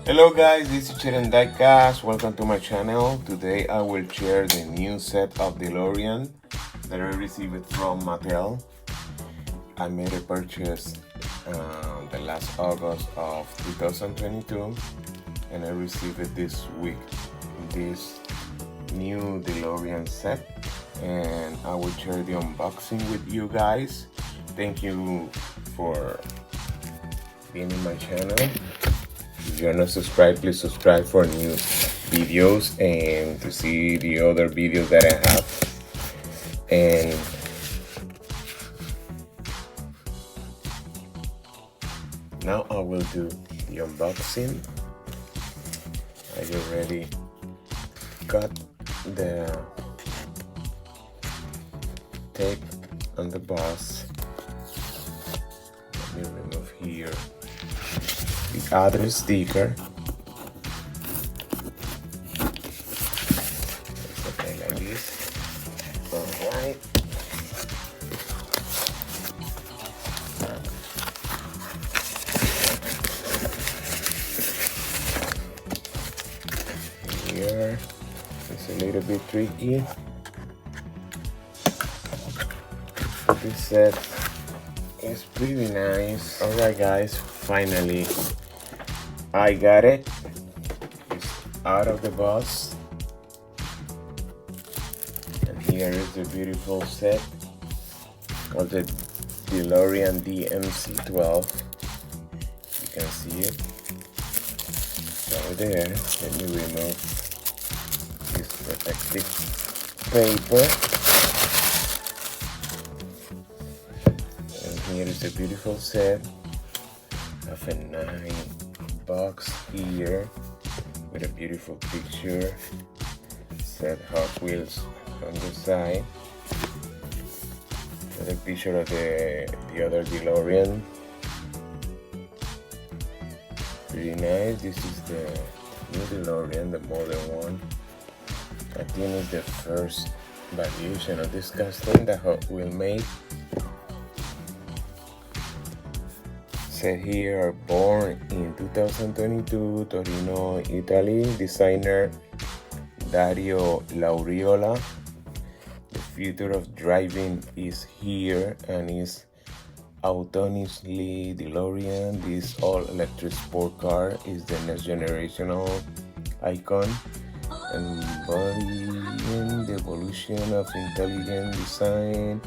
Hello guys, this is Diecast. Welcome to my channel. Today I will share the new set of DeLorean that I received from Mattel. I made a purchase the last August of 2022 and I received it this week, this new DeLorean set, and I will share the unboxing with you guys. Thank you for being in my channel. If you're not subscribed, please subscribe for new videos and to see the other videos that I have. And now I will do the unboxing. I already got the tape on the box. Let me remove here the other sticker. Something like this. Alright. Here it's a little bit tricky. This set is pretty nice. Alright guys, finally I got it. It's out of the box. And here is the beautiful set of the DeLorean DMC-12. You can see it over there. Let me remove this protective paper. And here is the beautiful set of a nice box here with a beautiful picture. Said Hot Wheels on the side. With a picture of the other DeLorean. Pretty nice. This is the new DeLorean, the modern one. I think it's the first variation of this casting that Hot Wheels made. Said here, born in 2022, Torino, Italy. Designer Dario Lauriola. The future of driving is here and is autonomously DeLorean. This all-electric sport car is the next generational icon, embodying the evolution of intelligent design.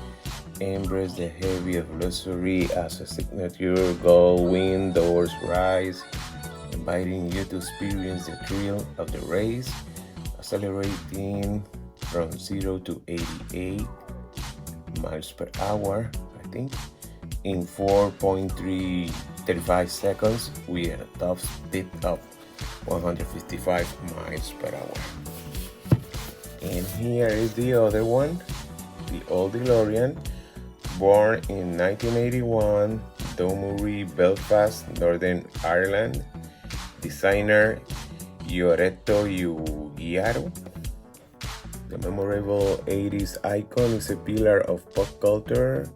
Embrace the heavy of luxury as a signature. Gold wing doors rise, inviting you to experience the thrill of the race, accelerating from 0 to 88 miles per hour, I think, in 4.35 seconds with a top speed of 155 miles per hour. And here is the other one, the old DeLorean. Born in 1981, Dunmurry, Belfast, Northern Ireland. Designer Ioretto Ugiaro. The memorable 80s icon is a pillar of pop culture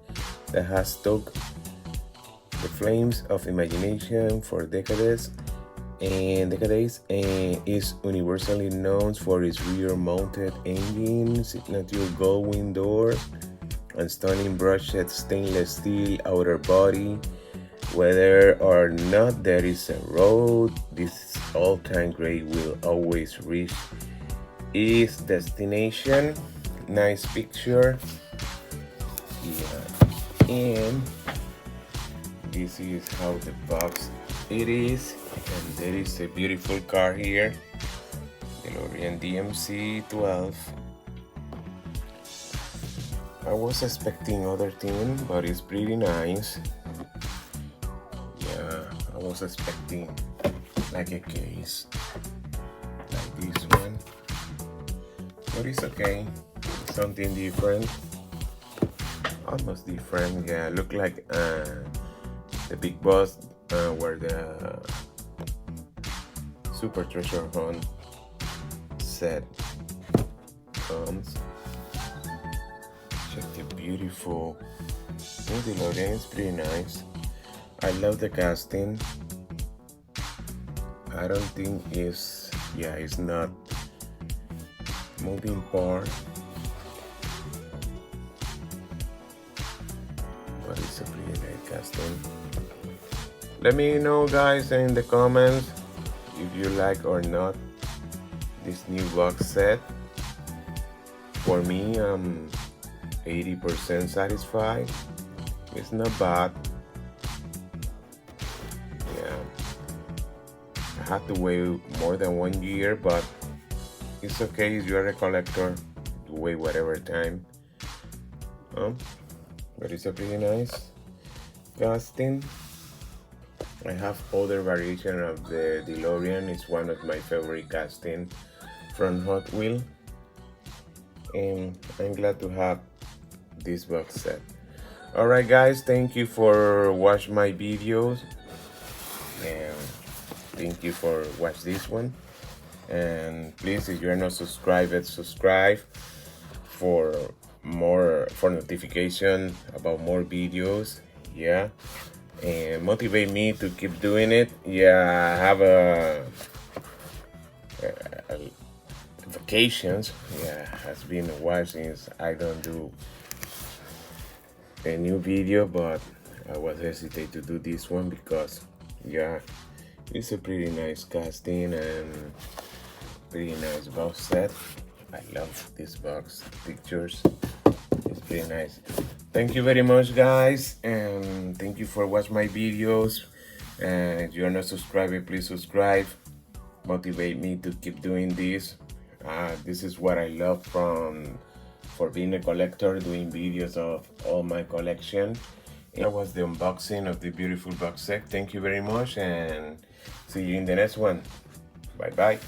that has stoked the flames of imagination for decades and is universally known for its rear-mounted engine, signature gold wing doors, and stunning brushed stainless steel outer body. Whether or not there is a road, this all-time great will always reach its destination. Nice picture. Yeah. And this is how the box it is. And there is a beautiful car here, DeLorean DMC-12. I was expecting other thing, but it's pretty nice. Yeah, I was expecting like a case like this one, but it's okay. It's something different, almost different. Yeah, look like the big boss where the Super Treasure Hunt set comes. Check the beautiful DeLorean, it's pretty nice. I love the casting. I don't think it's, yeah, it's not moving part, but it's a pretty nice casting. Let me know, guys, in the comments if you like or not this new box set. For me, I'm 80% satisfied. It's not bad. Yeah, I had to wait more than 1 year, but it's okay if you're a collector to wait whatever time. But it's a pretty nice casting. I have other variation of the DeLorean. It's one of my favorite casting from Hot Wheels, and I'm glad to have this box set. Alright guys, thank you for watching my videos, and thank you for watch this one. And please, if you're not subscribed, subscribe for notification about more videos. Yeah, and motivate me to keep doing it. Yeah, I have a vacations. Yeah, has been a while since I don't do a new video, but I was hesitate to do this one because, yeah, it's a pretty nice casting and pretty nice box set. I love this box pictures. It's pretty nice. Thank you very much, guys, and thank you for watching my videos. And if you're not subscribed, please subscribe. Motivate me to keep doing this. This is what I love for being a collector, doing videos of all my collection. That was the unboxing of the beautiful box set. Thank you very much, and see you in the next one. Bye bye.